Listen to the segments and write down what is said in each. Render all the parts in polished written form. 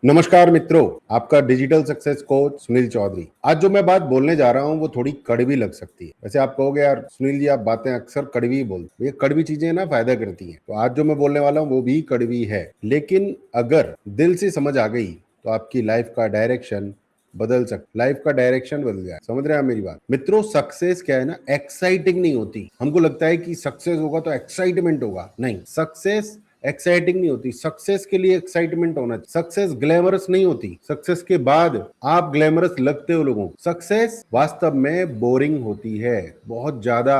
नमस्कार मित्रों, आपका digital success coach Sunil Chaudhary. आज जो मैं बात बोलने जा रहा हूँ वो थोड़ी कड़वी लग सकती है। वैसे आप कहोगे यार सुनील जी, आप बातें अक्सर कड़वी ही बोलते, ये कड़वी चीजें ना फायदा करती हैं। तो आज जो मैं बोलने वाला हूँ वो भी कड़वी है, लेकिन अगर दिल से समझ आ गई तो आपकी लाइफ का डायरेक्शन लाइफ का डायरेक्शन बदल जाए। समझ रहे हैं आप मेरी बात? मित्रों, सक्सेस क्या है ना, एक्साइटिंग नहीं होती। हमको लगता है कि सक्सेस होगा तो एक्साइटमेंट होगा, नहीं, सक्सेस एक्साइटिंग नहीं होती। सक्सेस के लिए एक्साइटमेंट होना चाहिए। सक्सेस ग्लैमरस नहीं होती। सक्सेस के बाद आप ग्लैमरस लगते हो लोगों को। सक्सेस वास्तव में बोरिंग होती है, बहुत ज्यादा,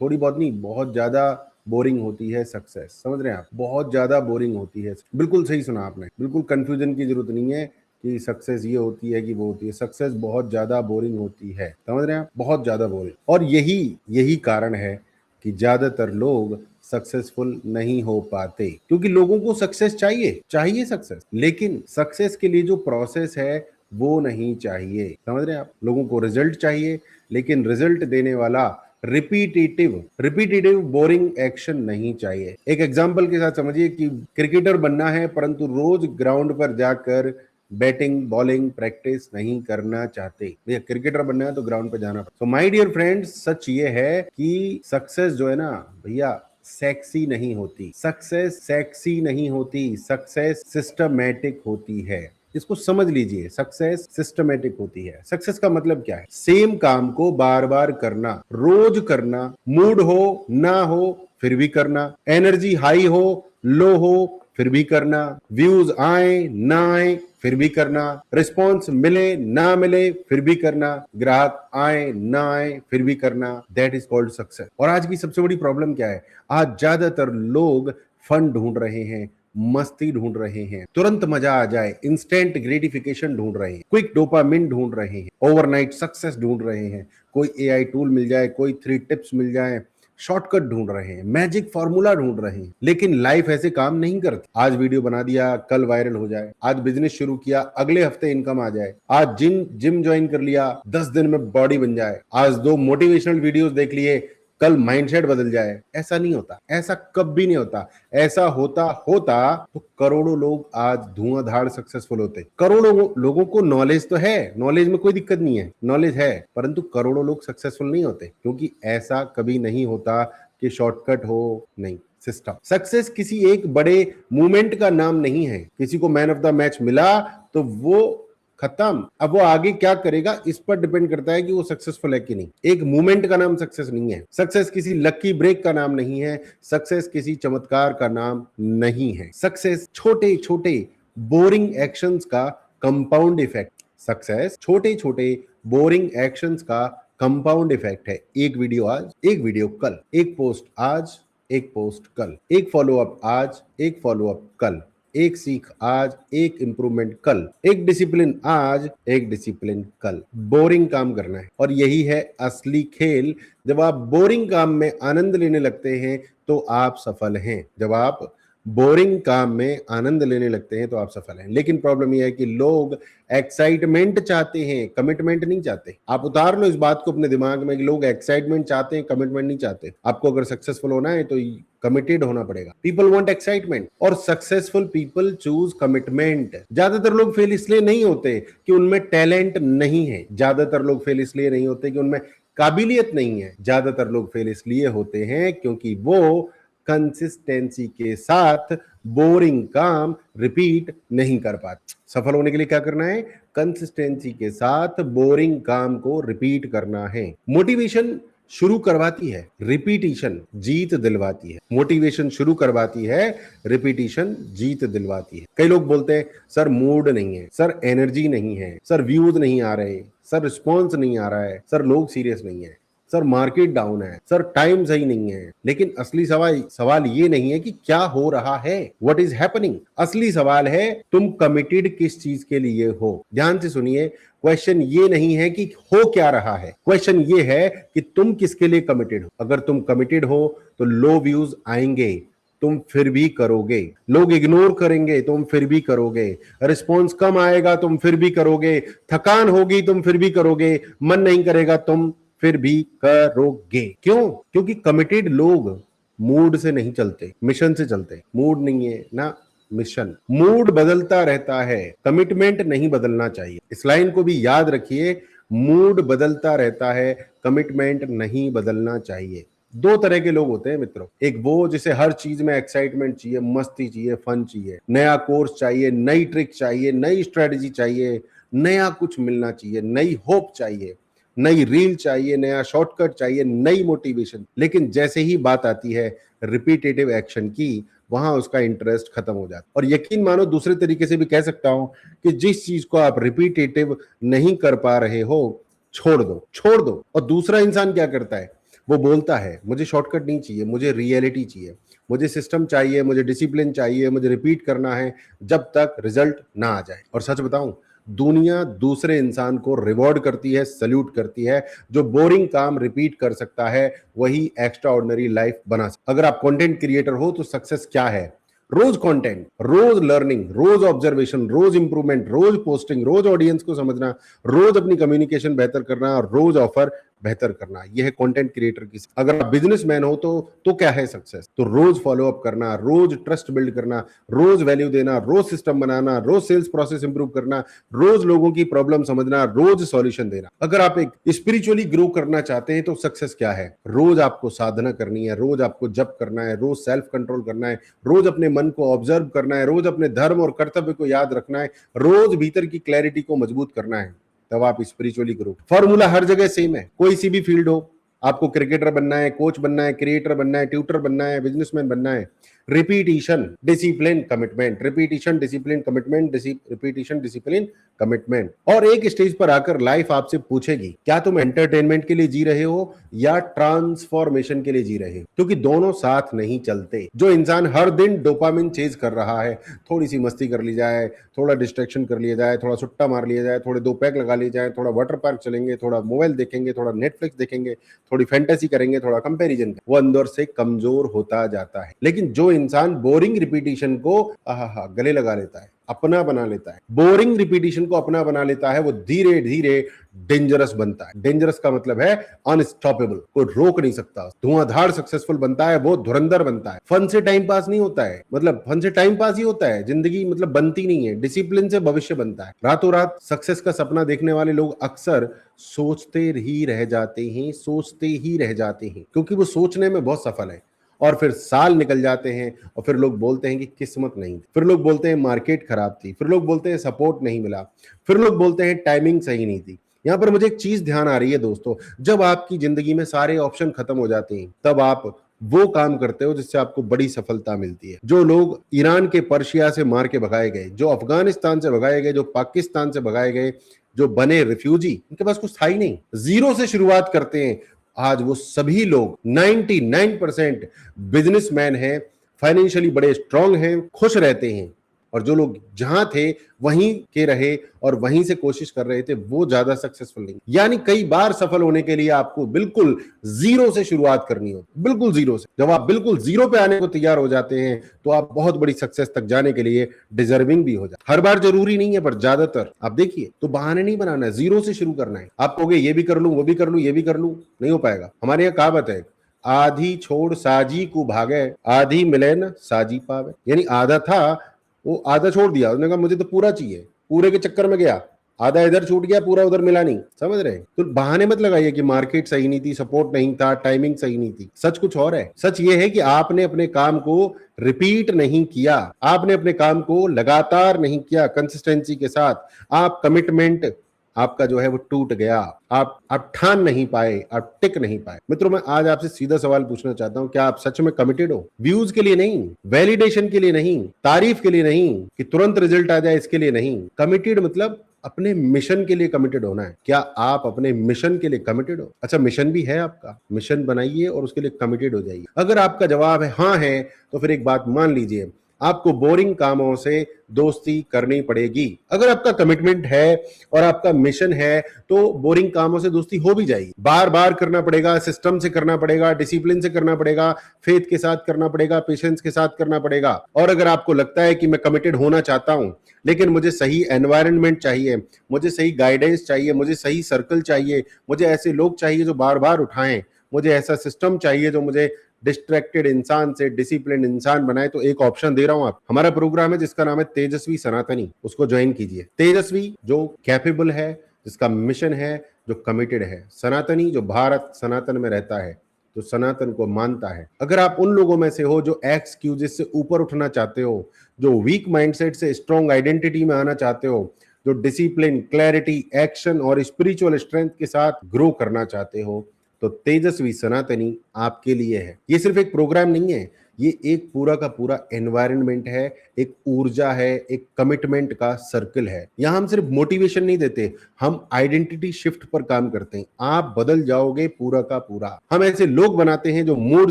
थोड़ी बहुत नहीं, बहुत ज्यादा बोरिंग होती है सक्सेस। समझ रहे हैं आप? बहुत ज्यादा बोरिंग होती है। बिल्कुल सही सुना आपने, बिल्कुल कंफ्यूजन की जरूरत नहीं है कि सक्सेस ये होती है कि वो होती है। सक्सेस बहुत ज्यादा बोरिंग होती है, समझ रहे हैं आप? बहुत ज्यादा बोरिंग। और यही कारण है कि ज्यादातर लोग सक्सेसफुल नहीं हो पाते, क्योंकि लोगों को सक्सेस चाहिए सक्सेस, लेकिन सक्सेस के लिए जो प्रोसेस है वो नहीं चाहिए। समझ रहे हैं आप? लोगों को रिजल्ट चाहिए, लेकिन रिजल्ट देने वाला रिपीटेटिव बोरिंग एक्शन नहीं चाहिए। एक एग्जांपल के साथ समझिए कि क्रिकेटर बनना है, परंतु रोज ग्राउंड पर जाकर बैटिंग बॉलिंग प्रैक्टिस नहीं करना चाहते। भैया क्रिकेटर बनना है तो ग्राउंड पे जाना। तो माय डियर फ्रेंड्स, सच ये है कि सक्सेस जो है ना भैया, सेक्सी नहीं होती। सक्सेस सेक्सी नहीं होती, सक्सेस सिस्टमैटिक होती है। इसको समझ लीजिए, सक्सेस सिस्टमैटिक होती है। सक्सेस का मतलब क्या है? सेम काम को बार बार करना, रोज करना, मूड हो ना हो फिर भी करना, एनर्जी हाई हो लो हो फिर भी करना, व्यूज आए ना आए फिर भी करना, रिस्पॉन्स मिले ना मिले फिर भी करना, ग्राहक आए ना आए फिर भी करना। That is called success. और आज की सबसे बड़ी प्रॉब्लम क्या है? आज ज्यादातर लोग फन ढूंढ रहे हैं, मस्ती ढूंढ रहे हैं, तुरंत मजा आ जाए, इंस्टेंट ग्रेटिफिकेशन ढूंढ रहे हैं, क्विक डोपामिन ढूंढ रहे हैं, ओवरनाइट सक्सेस ढूंढ रहे हैं, कोई एआई टूल मिल जाए, कोई 3 टिप्स मिल जाए, शॉर्टकट ढूंढ रहे हैं, मैजिक फॉर्मूला ढूंढ रहे हैं। लेकिन लाइफ ऐसे काम नहीं करती। आज वीडियो बना दिया कल वायरल हो जाए, आज बिजनेस शुरू किया अगले हफ्ते इनकम आ जाए, आज जिम ज्वाइन कर लिया 10 दिन में बॉडी बन जाए, आज 2 मोटिवेशनल वीडियोस देख लिए कल माइंडसेट बदल जाए। ऐसा नहीं होता, ऐसा कभी नहीं होता। ऐसा होता होता तो करोड़ों लोग आज धुआंधार सक्सेसफुल होते। करोड़ों लोगों को नॉलेज तो है, नॉलेज में कोई दिक्कत नहीं है, नॉलेज है, परंतु करोड़ों लोग सक्सेसफुल नहीं होते, क्योंकि ऐसा कभी नहीं होता कि शॉर्टकट हो, नहीं, सिस्टम। सक्सेस किसी एक बड़े मूवमेंट का नाम नहीं है। किसी को मैन ऑफ द मैच मिला तो वो खत्म, अब वो आगे क्या करेगा इस पर डिपेंड करता है कि वो सक्सेसफुल है कि नहीं। एक मूवमेंट का नाम सक्सेस नहीं है। सक्सेस किसी लकी ब्रेक का नाम नहीं है। सक्सेस किसी चमत्कार का नाम नहीं है। सक्सेस छोटे छोटे बोरिंग एक्शंस का कंपाउंड इफेक्ट। सक्सेस छोटे छोटे बोरिंग एक्शंस का कंपाउंड इफेक्ट है। एक वीडियो आज, एक वीडियो कल, एक पोस्ट आज, एक पोस्ट कल, एक फॉलोअप आज, एक फॉलोअप कल, एक सीख आज, एक इंप्रूवमेंट कल, एक डिसिप्लिन आज, एक डिसिप्लिन कल। बोरिंग काम करना है, और यही है असली खेल। जब आप बोरिंग काम में आनंद लेने लगते हैं तो आप सफल हैं। जब आप बोरिंग काम में आनंद लेने लगते हैं तो आप सफल हैं। लेकिन प्रॉब्लम यह है कि लोग एक्साइटमेंट चाहते हैं, कमिटमेंट नहीं चाहते। आप उतार लो इस बात को अपने दिमाग में कि लोग एक्साइटमेंट चाहते हैं, कमिटमेंट नहीं चाहते। आपको अगर सक्सेसफुल होना है तो कमिटेड होना पड़ेगा। पीपल वांट एक्साइटमेंट, और सक्सेसफुल पीपल चूज कमिटमेंट। ज्यादातर लोग फेल इसलिए नहीं होते कि उनमें टैलेंट नहीं है। ज्यादातर लोग फेल इसलिए नहीं होते कि उनमें काबिलियत नहीं है। ज्यादातर लोग फेल इसलिए होते हैं क्योंकि वो कंसिस्टेंसी के साथ बोरिंग काम रिपीट नहीं कर पाते। सफल होने के लिए क्या करना है? कंसिस्टेंसी के साथ बोरिंग काम को रिपीट करना है। मोटिवेशन शुरू करवाती है, रिपीटिशन जीत दिलवाती है। मोटिवेशन शुरू करवाती है, रिपीटिशन जीत दिलवाती है। कई लोग बोलते हैं सर मूड नहीं है, सर एनर्जी नहीं है, सर व्यूज नहीं आ रहे, सर रिस्पॉन्स नहीं आ रहा है, सर लोग सीरियस नहीं है, सर मार्केट डाउन है, सर टाइम सही नहीं है। लेकिन असली सवाल ये नहीं है कि क्या हो रहा है, व्हाट इज हैपनिंग। असली सवाल है तुम कमिटेड किस चीज के लिए हो। ध्यान से सुनिए, क्वेश्चन ये नहीं है कि हो क्या रहा है, क्वेश्चन ये है कि तुम किसके लिए कमिटेड हो। अगर तुम कमिटेड हो तो लो व्यूज आएंगे, तुम फिर भी करोगे। लोग इग्नोर करेंगे, तुम फिर भी करोगे। रिस्पॉन्स कम आएगा, तुम फिर भी करोगे। थकान होगी, तुम फिर भी करोगे। मन नहीं करेगा, तुम फिर भी करोगे। क्यों? क्योंकि कमिटेड लोग मूड से नहीं चलते, मिशन से चलते। मूड नहीं है ना, मिशन। मूड बदलता रहता है, कमिटमेंट नहीं बदलना चाहिए। इस लाइन को भी याद रखिए, मूड बदलता रहता है, कमिटमेंट नहीं बदलना चाहिए। दो तरह के लोग होते हैं मित्रों, एक वो जिसे हर चीज में एक्साइटमेंट चाहिए, मस्ती चाहिए, फन चाहिए, नया कोर्स चाहिए, नई ट्रिक चाहिए, नई स्ट्रेटजी चाहिए, नया कुछ मिलना चाहिए, नई होप चाहिए, नई रील चाहिए, नया शॉर्टकट चाहिए, नई मोटिवेशन। लेकिन जैसे ही बात आती है रिपीटेटिव एक्शन की, वहां उसका इंटरेस्ट खत्म हो जाता है। और यकीन मानो, दूसरे तरीके से भी कह सकता हूं कि जिस चीज को आप रिपीटेटिव नहीं कर पा रहे हो, छोड़ दो, छोड़ दो। और दूसरा इंसान क्या करता है, वो बोलता है मुझे शॉर्टकट नहीं चाहिए, मुझे रियलिटी चाहिए, मुझे सिस्टम चाहिए, मुझे डिसिप्लिन चाहिए, मुझे रिपीट करना है जब तक रिजल्ट ना आ जाए। और सच बताऊं, दुनिया दूसरे इंसान को रिवॉर्ड करती है, सल्यूट करती है। जो बोरिंग काम रिपीट कर सकता है वही एक्स्ट्रा ऑर्डिनरी लाइफ बना सकता। अगर आप कंटेंट क्रिएटर हो तो सक्सेस क्या है? रोज कंटेंट, रोज लर्निंग, रोज ऑब्जर्वेशन, रोज इंप्रूवमेंट, रोज पोस्टिंग, रोज ऑडियंस को समझना, रोज अपनी कम्युनिकेशन बेहतर करना और रोज ऑफर बेहतर करना। यह है कंटेंट क्रिएटर की। अगर आप बिजनेसमैन हो तो क्या है सक्सेस? तो रोज फॉलो अप करना, रोज ट्रस्ट बिल्ड करना, रोज वैल्यू देना, रोज सिस्टम बनाना, रोज सेल्स प्रोसेस इंप्रूव करना, रोज लोगों की प्रॉब्लम समझना, रोज सॉल्यूशन देना। अगर आप एक स्पिरिचुअली ग्रो करना चाहते हैं तो सक्सेस क्या है? रोज आपको साधना करनी है, रोज आपको जप करना है, रोज सेल्फ कंट्रोल करना है, रोज अपने मन को ऑब्जर्व करना है, रोज अपने धर्म और कर्तव्य को याद रखना है, रोज भीतर की क्लैरिटी को मजबूत करना है। तब आप स्पिरिचुअली ग्रो। फॉर्मूला हर जगह सेम है, कोई सी भी फील्ड हो, आपको क्रिकेटर बनना है, कोच बनना है, क्रिएटर बनना है, ट्यूटर बनना है, बिजनेसमैन बनना है, repetition, discipline, commitment, repetition, discipline, commitment, repetition, discipline, commitment. और एक स्टेज पर आकर लाइफ आपसे पूछेगी क्या तुम एंटरटेनमेंट के लिए जी रहे हो या ट्रांसफॉर्मेशन के लिए जी रहे हो, क्योंकि दोनों साथ नहीं चलते। जो इंसान हर दिन डोपामिन चेज कर रहा है, थोड़ी सी मस्ती कर ली जाए, थोड़ा डिस्ट्रैक्शन कर लिया जाए, थोड़ा सुट्टा मार लिया जाए, थोड़े दो पैक लगा लिए जाए, थोड़ा वाटर पार्क चलेंगे, थोड़ा मोबाइल देखेंगे, थोड़ा नेटफ्लिक्स देखेंगे, थोड़ी फैंटेसी करेंगे, थोड़ा कंपैरिजन, वो अंदर से कमजोर होता जाता है। लेकिन जो इंसान बोरिंग रिपीटिशन को गले लगा लेता है, अपना बना लेता है, बोरिंग रिपीटिशन को अपना बना लेता है, वो धीरे धीरे डेंजरस बनता है। डेंजरस का मतलब है अनस्टॉपेबल, कोई रोक नहीं सकता। धुआंधार सक्सेसफुल बनता है, वो धुरंधर बनता है। फन से टाइम पास नहीं होता है, मतलब फन से टाइम पास ही होता है, जिंदगी मतलब बनती नहीं है। डिसिप्लिन से भविष्य बनता है। रातों रात सक्सेस का सपना देखने वाले लोग अक्सर सोचते ही रह जाते हैं, सोचते ही रह जाते हैं, क्योंकि वो सोचने में बहुत सफल है। और फिर साल निकल जाते हैं और फिर लोग बोलते हैं कि किस्मत नहीं थी, फिर लोग बोलते हैं मार्केट खराब थी, फिर लोग बोलते हैं सपोर्ट नहीं मिला, फिर लोग बोलते हैं टाइमिंग सही नहीं थी। यहां पर मुझे एक चीज ध्यान आ रही है दोस्तों, जब आपकी जिंदगी में सारे ऑप्शन खत्म हो जाते हैं तब आप वो काम करते हो जिससे आपको बड़ी सफलता मिलती है। जो लोग ईरान के पर्शिया से मार के भगाए गए, जो अफगानिस्तान से भगाए गए, जो पाकिस्तान से भगाए गए, जो बने रिफ्यूजी, इनके पास कुछ था ही नहीं, जीरो से शुरुआत करते हैं। आज वो सभी लोग 99% बिजनेसमैन हैं, फाइनेंशियली बड़े स्ट्रांग हैं, खुश रहते हैं। और जो लोग जहां थे वहीं के रहे और वहीं से कोशिश कर रहे थे, वो ज्यादा सक्सेसफुल नहीं। यानी कई बार सफल होने के लिए आपको बिल्कुल जीरो से शुरुआत करनी होती, बिल्कुल जीरो से। जब आप बिल्कुल जीरो पे आने को तैयार हो जाते हैं तो आप बहुत बड़ी सक्सेस तक जाने के लिए डिजर्विंग भी हो जाते। हर बार जरूरी नहीं है, पर ज्यादातर आप देखिए तो बहाने नहीं बनाना है, जीरो से शुरू करना है। आप कहोगे ये भी कर लूं, वो भी कर लूं, ये भी कर लूं, नहीं हो पाएगा। हमारे यहाँ कहावत है, आधी छोड़ साजी को भागे, आधी मिले न साजी पावे। यानी आधा था, वो आधा छोड़ दिया, उसने कहा मुझे तो पूरा चाहिए, पूरे के चक्कर में गया, आधा इधर छूट गया, पूरा उधर मिला नहीं। समझ रहे? तो बहाने मत लगाइए कि मार्केट सही नहीं थी, सपोर्ट नहीं था, टाइमिंग सही नहीं थी। सच कुछ और है। सच ये है कि आपने अपने काम को रिपीट नहीं किया, आपने अपने काम को लगातार नहीं किया कंसिस्टेंसी के साथ। आप कमिटमेंट आपका जो है वो टूट गया, आप ठान नहीं पाए, आप टिक नहीं पाए। मित्रों, मैं आज आपसे सीधा सवाल पूछना चाहता हूं, क्या आप सच में कमिटेड हो? व्यूज के लिए नहीं, वैलिडेशन के लिए नहीं, तारीफ के लिए नहीं, कि तुरंत रिजल्ट आ जाए इसके लिए नहीं। कमिटेड मतलब अपने मिशन के लिए कमिटेड होना है। क्या आप अपने मिशन के लिए कमिटेड हो? अच्छा, मिशन भी है आपका, मिशन बनाइए और उसके लिए कमिटेड हो जाइए। अगर आपका जवाब है हाँ है, तो फिर एक बात मान लीजिए, आपको बोरिंग कामों से दोस्ती करनी पड़ेगी। अगर आपका कमिटमेंट है और आपका मिशन है तो बोरिंग कामों से दोस्ती हो भी जाएगी। बार बार करना पड़ेगा, सिस्टम से करना पड़ेगा, डिसिप्लिन से करना पड़ेगा, फेथ के साथ करना पड़ेगा, पेशेंस के साथ करना पड़ेगा। और अगर आपको लगता है कि मैं कमिटेड होना चाहता हूं लेकिन मुझे सही एनवायरनमेंट चाहिए, मुझे सही गाइडेंस चाहिए, मुझे सही सर्कल चाहिए, मुझे ऐसे लोग चाहिए जो बार बार उठाएं, मुझे ऐसा सिस्टम चाहिए जो मुझे डिस्ट्रैक्टेड इंसान से डिसिप्लिन इंसान बनाए, तो एक ऑप्शन दे रहा हूं। आप, हमारा प्रोग्राम है जिसका नाम है तेजस्वी सनातनी, उसको ज्वाइन कीजिए। तेजस्वी जो कैपेबल है, जिसका मिशन है, जो कमिटेड है। सनातनी जो भारत सनातन में रहता है, जो सनातन को मानता है। अगर आप उन लोगों में से हो जो एक्सक्यूजेस से ऊपर उठना चाहते हो, जो वीक माइंडसेट से स्ट्रॉन्ग आइडेंटिटी में आना चाहते हो, जो डिसिप्लिन, क्लैरिटी, एक्शन और स्पिरिचुअल स्ट्रेंथ के साथ ग्रो करना चाहते हो, तो तेजस्वी सनातनी आपके लिए है। ये सिर्फ एक प्रोग्राम नहीं है, ये एक पूरा का पूरा एनवायरनमेंट है, एक ऊर्जा है, एक कमिटमेंट का सर्कल है। यहां हम सिर्फ मोटिवेशन नहीं देते, हम आइडेंटिटी शिफ्ट पर काम करते हैं। आप बदल जाओगे पूरा का पूरा। हम ऐसे लोग बनाते हैं जो मूड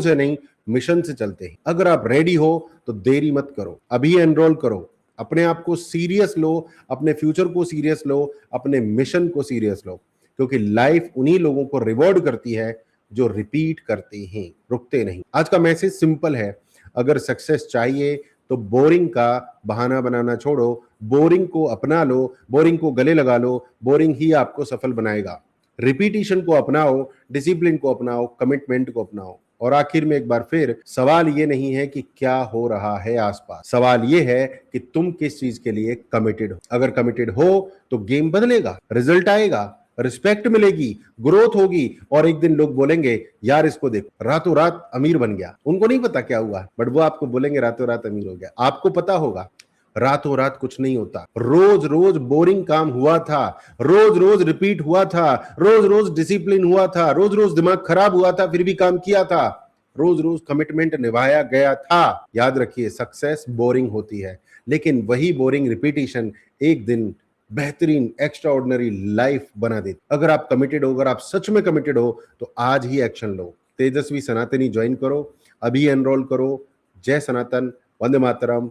से नहीं, मिशन से चलते हैं। अगर आप रेडी हो तो देरी मत करो, अभी एनरोल करो। अपने आप को सीरियस लो, अपने फ्यूचर को सीरियस लो, अपने मिशन को सीरियस लो, क्योंकि लाइफ उन्हीं लोगों को रिवॉर्ड करती है जो रिपीट करते हैं, रुकते नहीं। आज का मैसेज सिंपल है, अगर सक्सेस चाहिए तो बोरिंग का बहाना बनाना छोड़ो, बोरिंग को अपना लो, बोरिंग को गले लगा लो, बोरिंग ही आपको सफल बनाएगा। रिपीटिशन को अपनाओ, डिसिप्लिन को अपनाओ, कमिटमेंट को अपनाओ। और आखिर में एक बार फिर, सवाल ये नहीं है कि क्या हो रहा है आसपास, सवाल ये है कि तुम किस चीज के लिए कमिटेड हो। अगर कमिटेड हो तो गेम बदलेगा, रिजल्ट आएगा, रिस्पेक्ट मिलेगी, ग्रोथ होगी, और एक दिन लोग बोलेंगे यार इसको देखो रातों रात अमीर बन गया। उनको नहीं पता क्या हुआ, बट वो आपको बोलेंगे रातों रात अमीर हो गया। आपको पता होगा रातों रात कुछ नहीं होता। रोज रोज बोरिंग काम हुआ था, रोज रोज रिपीट हुआ था, रोज रोज डिसिप्लिन हुआ था, रोज रोज दिमाग खराब हुआ था, फिर भी काम किया था, रोज रोज कमिटमेंट निभाया गया था। याद रखिए, सक्सेस बोरिंग होती है, लेकिन वही बोरिंग रिपीटिशन एक दिन बेहतरीन एक्स्ट्राऑर्डिनरी लाइफ बना देती। अगर आप कमिटेड हो, अगर आप सच में कमिटेड हो, तो आज ही एक्शन लो। तेजस्वी सनातनी ज्वाइन करो, अभी एनरोल करो। जय सनातन, वंदे मातरम,